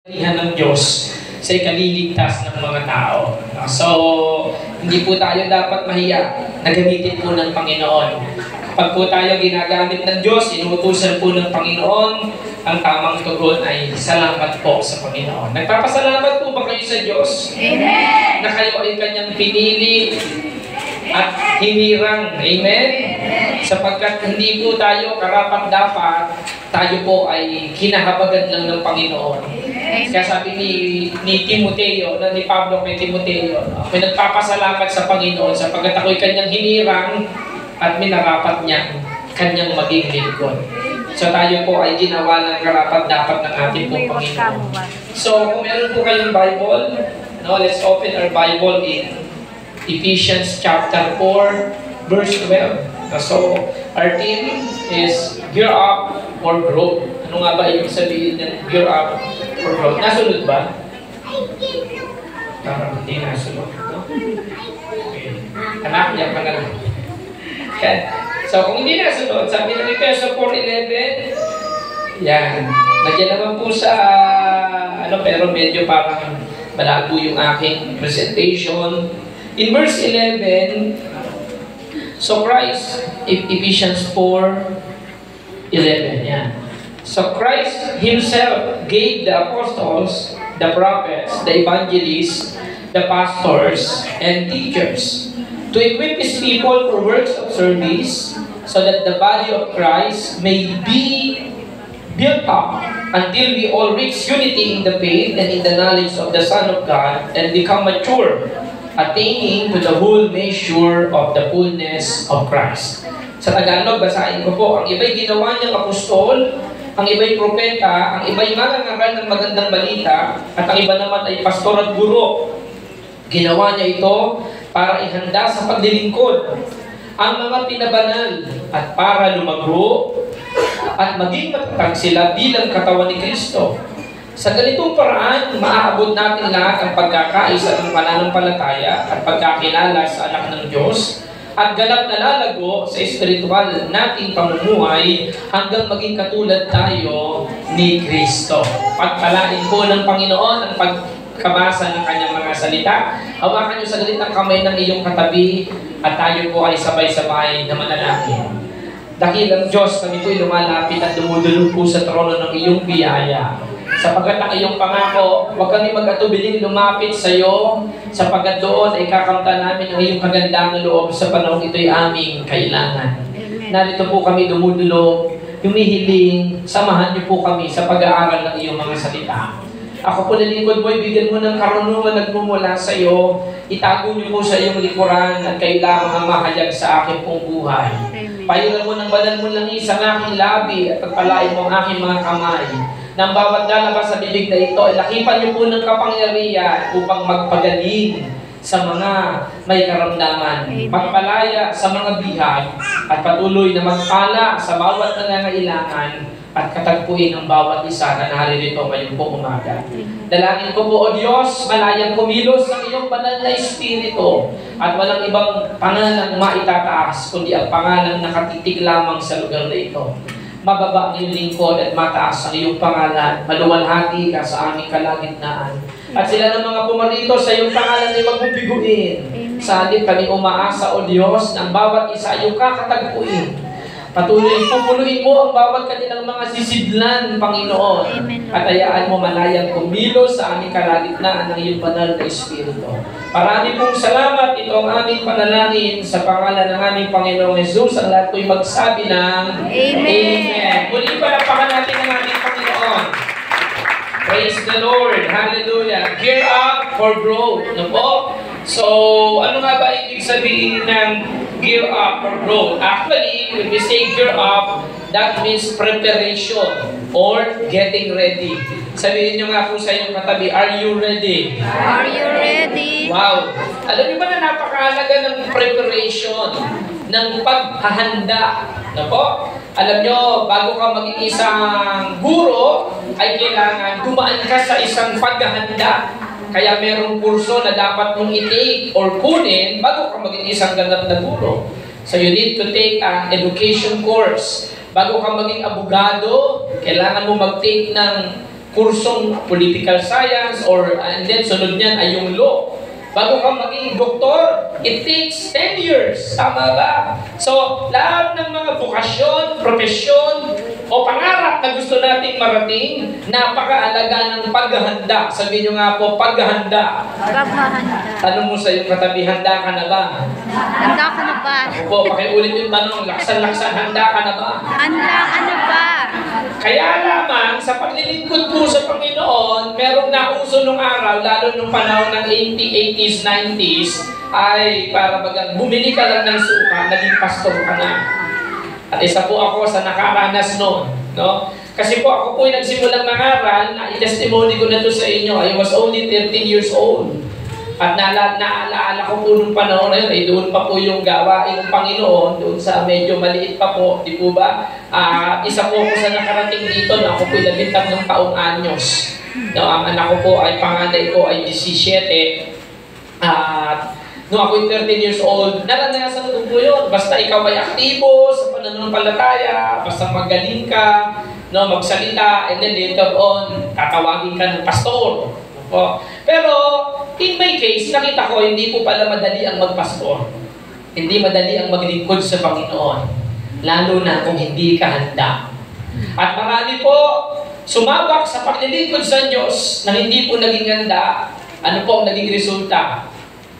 ng Diyos sa ikaliligtas ng mga tao. So, hindi po tayo dapat mahiya na gamitin po ng Panginoon. Pag po tayo ginagamit ng Diyos, inuutusan po ng Panginoon, ang tamang tugon ay salamat po sa Panginoon. Nagpapasalamat po ba kayo sa Diyos? Amen! Na kayo ay Kanyang pinili at hinirang. Amen? Sapagkat hindi po tayo karapat-dapat, tayo po ay kinahabagan lang ng Panginoon. Kaya sabi ni Timoteo, ni Pablo kay Timoteo, may nagpapasalamat sa Panginoon sapagkat ako'y kanyang hinirang at minarapat niya kanyang maging lingkod. So tayo po ay ginawa ng karapat-dapat ng ating pong Panginoon. So kung meron po kayong Bible, let's open our Bible in Ephesians chapter 4, verse 12. So our theme is Gear Up for Growth. Ano nga ba ibig sabihin ng Gear Up for Growth? Nasunod ba? Parang hindi nasunod. No? Okay. Anak, yan pa na lang. So kung hindi nasunod, sabi ng Efeso 4:11, yan. Nagyan naman po sa, pero medyo parang malago yung aking presentation. In verse 11, so Christ, Ephesians 4:11, yan. So Christ Himself gave the apostles, the prophets, the evangelists, the pastors, and teachers to equip His people for works of service, so that the body of Christ may be built up until we all reach unity in the faith and in the knowledge of the Son of God and become mature, attaining to the whole measure of the fullness of Christ. Sa Tagalog, basahin ko po, ang iba'y ginawa niyang apostol, ang iba'y propeta, ang iba'y mangangaral ng magandang balita, at ang iba naman ay pastor at guro. Ginawa niya ito para ihanda sa paglilingkod ang mga pinabanal at para lumago at maging matatag sila bilang katawan ni Kristo. Sa ganitong paraan, maaabot natin lahat ang pagkakaisa ng pananampalataya at pagkakilala sa anak ng Diyos at ganap na lalago sa espiritual nating pamumuhay hanggang maging katulad tayo ni Kristo. Pagpalain po ng Panginoon ang pagkabasa ng kanyang mga salita. Hawakan niyo sa galitang kamay ng iyong katabi at tayo po ay sabay-sabay na manalangin. Dakilang Diyos, kami po'y lumalapit at dumudulog po sa trono ng iyong biyaya. Sapagkat ang iyong pangako, huwag kami mag-atubiling lumapit sa iyo, sapagkat doon ay kakamta namin ang iyong kagandang loob sa panahon ito'y aming kailangan. Narito po kami dumudulog, humihiling, samahan niyo po kami sa pag-aaral ng iyong mga salita. Ako po na lingkod mo, ibigyan mo ng karunungan nagmumula sa iyo, itago niyo po sa iyong likuran at kailangan ang mahayag sa aking pong buhay. Payulan mo ng banal mo langis ang aking labi at pagpalain mo ang aking mga kamay. Nang bawat lalabas sa bibig na ito, lakipan niyo po ng kapangyarihan upang magpagaling sa mga may karamdaman, magpalaya sa mga bihag, at patuloy na magpala sa bawat nangangailangan at katagpuin ang bawat isa na naririto ngayong po umaga. Dalangin ko po, O Diyos, malayang kumilos ang iyong banal na Espiritu at walang ibang pangalang maitataas, kundi ang pangalang nakatitig lamang sa lugar na ito. Mababa ang iyong lingkod at mataas ang iyong pangalan. Maluwalhati ka sa aming kalagitnaan. At sila ng mga pumarito sa iyong pangalan ay magbubiguin. Sa halip kami umaasa, O Diyos, na ang bawat isa ay iyong kakatagpuin. Patuloy pupuluin mo ang bawat kanilang mga sisidlan, Panginoon. At hayaan mo malayang kumilos sa aming kalagitnaan ng iyong banal na Espiritu. Marami pong salamat. Ito ang aming panalangin sa pangalan ng aming Panginoong Jesus. Ang lahat ko'y magsabi ng Amen. Muli palapakan natin ang aming Panginoon. Praise the Lord. Hallelujah. Gear up for growth. No po? So, ano nga ba ibig sabihin ng gear up for growth? Actually, when we say gear up, that means preparation or getting ready. Sabihin nyo nga po sa inyong katabi, are you ready? Are you ready? Wow! Alam niyo ba na napakahalaga ng preparation, ng paghahanda? No po? Alam nyo, bago ka maging isang guro, ay kailangan dumaan ka sa isang paghahanda. Kaya merong kurso na dapat mong i-take or kunin bago ka maging isang ganap na guro. So you need to take an education course. Bago ka maging abogado, kailangan mo mag-take ng kursong political science or and then sunod niyan ay yung law. Bago ka maging doktor, it takes 10 years. Tama ba? So, lahat ng mga vokasyon, profesyon, o pangarap na gusto nating marating, napakaalaga ng paghahanda. Sabihin nyo nga po, paghahanda. Paghahanda. Tanong mo sa iyong katabi, handa ka na ba? Handa ka na ba? Opo, pakiulit yung tanong, laksan-laksan, handa ka na ba? Handa ka na ba? Kaya lamang, sa paglilingkod po sa Panginoon, merong nauso nung araw, lalo nung panahon ng 80s, 90s, ay para bagang bumili ka lang ng suka, naging pastor ka na. At isa po ako sa nakaranas noon. No? Kasi po ako po yung nagsimulang mangaral, na i-testimony ko na to sa inyo, I was only 13 years old. At naalaala ko po nung panahon na yun, ay doon pa po yung gawain ng Panginoon, doon sa medyo maliit pa po, di po ba? Isa po ako sa nakarating dito, na ako po 13 taong anyos. No, ang anak ko po ay, panganay ko ay 17. At nung ako 13 years old, naranasan ko po yun. Basta ikaw ay aktibo sa pananampalataya, basta magaling ka, no, magsalita, and then later on, tatawagin ka ng pastor. O, pero, in my case, nakita ko, hindi po pala madali ang magpastor. Hindi madali ang maglingkod sa Panginoon. Lalo na kung hindi ka handa. At marami po sumabak sa paglilingkod sa Diyos na hindi po naging handa. Ano po ang naging resulta?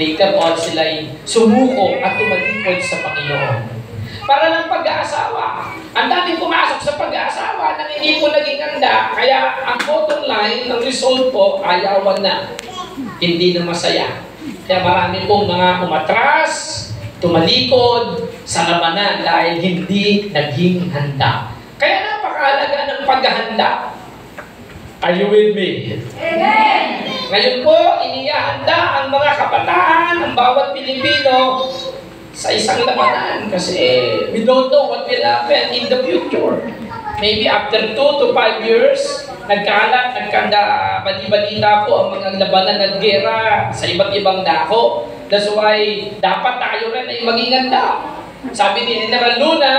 Later on, sila'y sumuko at tumalingkod sa Panginoon. Para ng pag-aasawa. Ang daming pumasok sa pag-aasawa na hindi po naging handa. Kaya ang bottom line ng result po, ayawan na. Hindi na masaya. Kaya marami pong mga umatras, tumalikod sa labanan dahil hindi naging handa. Kaya napakahalaga ng paghahanda. Are you with me? Amen! Ngayon po, inihahanda ang mga kabataan, ang bawat Pilipino, sa isang labanan kasi we don't know what will happen in the future. Maybe after 2 to 5 years, bali-balita po ang mga labanan at gera sa iba't ibang dako. That's why dapat tayo rin ay maging handa. Sabi ni General Luna,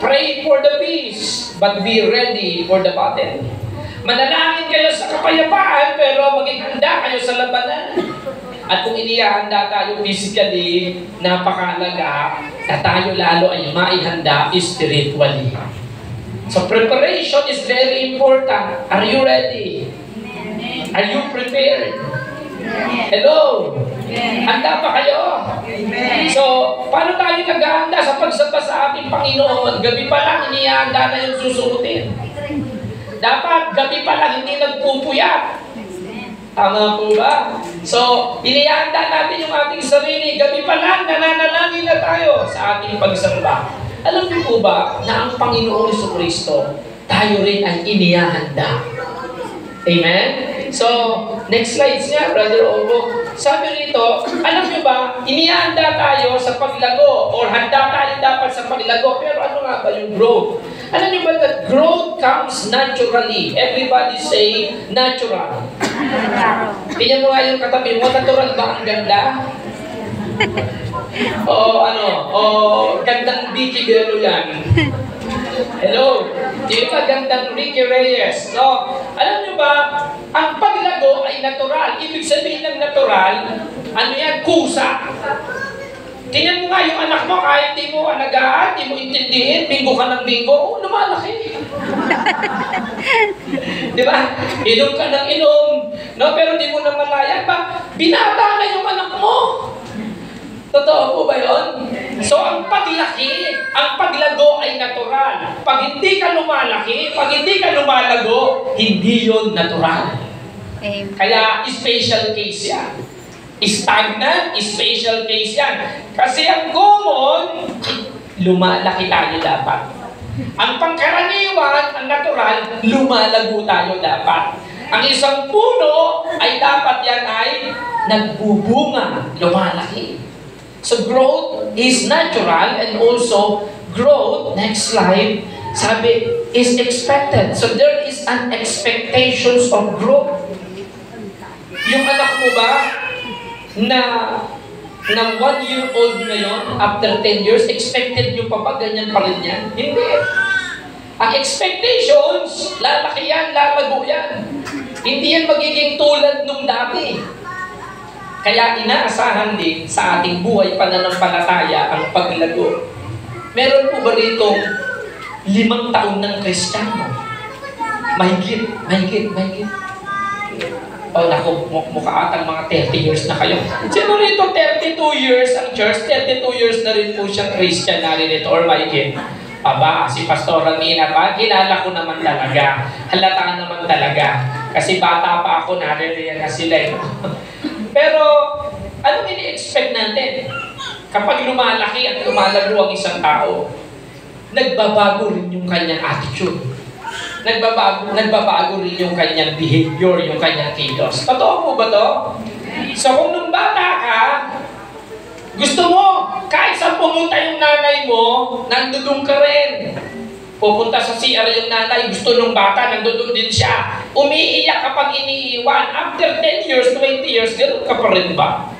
pray for the peace, but be ready for the battle. Manalangin kayo sa kapayapaan, pero maging handa kayo sa labanan. At kung inihahanda tayo physically, napakahalaga na tayo lalo ay maihanda spiritually. So preparation is very important. Are you ready? Are you prepared? Hello? Handa pa kayo? So, paano tayo naghahanda sa pagsamba sa ating Panginoon? Gabi pa lang, inihahanda na yung susuotin. Dapat gabi pa lang hindi nagpupuyat. Tama po ba? So, inihanda natin yung ating sarili. Gabi pa lang, nananalangin na tayo sa ating pagsamba. Alam niyo po ba na ang Panginoong Jesucristo, tayo rin ay inihahanda. Amen? So, next slides niya, Brother Ogo. Sabi rito, alam niyo ba, inihanda tayo sa paglago or handa tayo dapat sa paglago. Pero ano nga ba yung growth? Alam niyo ba that growth comes naturally? Everybody say, natural. Tingnan mo nga yung katabi mo, natural ba ang ganda? Gandang Vicky Guerrero yan. Hello, di ba gandang Ricky Reyes? So, alam niyo ba, ang paglago ay natural. Ibig sabihin ng natural, ano yan? Kusa. Tingnan mo nga yung anak mo, kahit di mo alagaan, di mo intindihin, bingo ka ng bingo, lumalaki. Di ba? Inom ka ng inom, no? Pero di mo na malaya ba? Binata na yung anak mo. Totoo po ba yun? So, ang paglaki, ang paglago ay natural. Pag hindi ka lumalaki, pag hindi ka lumalago, hindi yun natural. Kaya, special case yan. Stagnant, special case yan. Kasi ang common, lumalaki tayo dapat. Ang pangkaraniwan, ang natural, lumalago tayo dapat. Ang isang puno ay dapat yan ay nagbubunga, lumalaki. So growth is natural and also growth, next slide, sabi, is expected. So there is an expectations of growth. Yung anak mo ba na 1-year-old ngayon, after 10 years, expected nyo pa ba ganyan pa rin yan? Hindi. Ang expectations, lalaki yan, lalago yan. Hindi yan magiging tulad nung dati. Kaya inaasahan din sa ating buhay pananampalataya ang paglago. Meron po ba rito 5 taon ng Kristiyano? Mahigit. O naku, mukha atang mga 30 years na kayo. Sino rito 32 years ang church? 32 years na rin po siyang Christian na rin ito or mahigit. Aba, si Pastor Ramina pa, kilala ko naman talaga. Halataan naman talaga. Kasi bata pa ako, naririyan na sila. Pero, anong ini-expect natin? Kapag lumalaki at lumalago ang isang tao, nagbabago rin yung kanyang attitude. Nagbabago rin yung kanyang behavior, yung kanyang kilos. Totoo po ba to? So kung nung bata ka, gusto mo, kahit saan pumunta yung nanay mo, nandudun ka rin. Pupunta sa CR yung nanay, gusto nung bata, nandudun din siya. Umiiyak kapag iniiwan. After 10 years, 20 years, gano'n ka pa rin ba?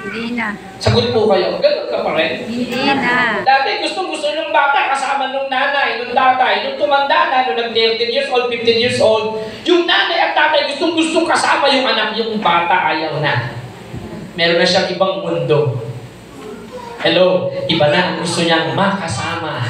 Hindi na. Sagot po kayo, gano'n ka pa rin? Hindi na. Dati gusto nung bata kasama nung nanay, nung tatay, nung tumanda na, nung nag-13 years old, 15 years old, yung nanay at tatay gustong kasama yung anak, yung bata ayaw na. Meron na siyang ibang mundo. Hello, iba na ang gusto niyang makasama.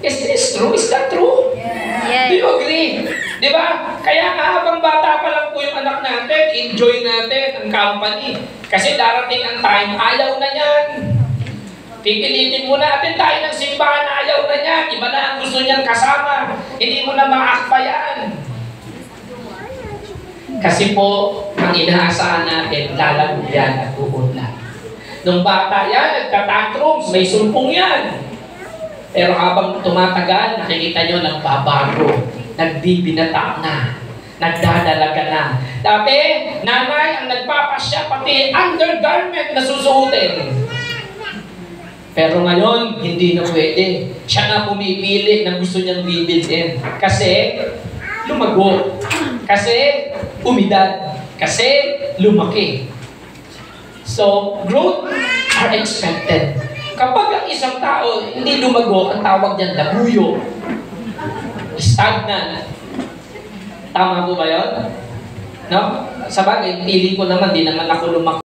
Is this true? Is that true? Yes. Do you agree? Di ba? Kaya nga habang bata pa lang po yung anak natin, enjoy natin ang company. Kasi darating ang time, ayaw na niyan. Pipilitin mo natin tayo ng simbahan, ayaw na niyan. Iba na ang gusto niyang kasama. Hindi mo na maakbayan. Kasi po, ang inaasahan natin, lalago yan at uunlad. Nung bata yan, nagtatantrums, may sulpong yan. Pero habang tumatagal, nakikita nyo nagbabago, nagbibinata na, nagdadalaga na. Dati, nanay ang nagpapasya, pati undergarment na susuotin. Pero ngayon, hindi na pwede. Siya na pumipili na gusto niyang bibilhin. Kasi, lumago. Kasi, umidad. Kasi, lumaki. So, growth are expected. Kapag ang isang tao hindi lumago, ang tawag niyan labuyo. Stagnant. Tama po ba yun? No? Sa bagay, pili ko naman, di naman ako lumaki.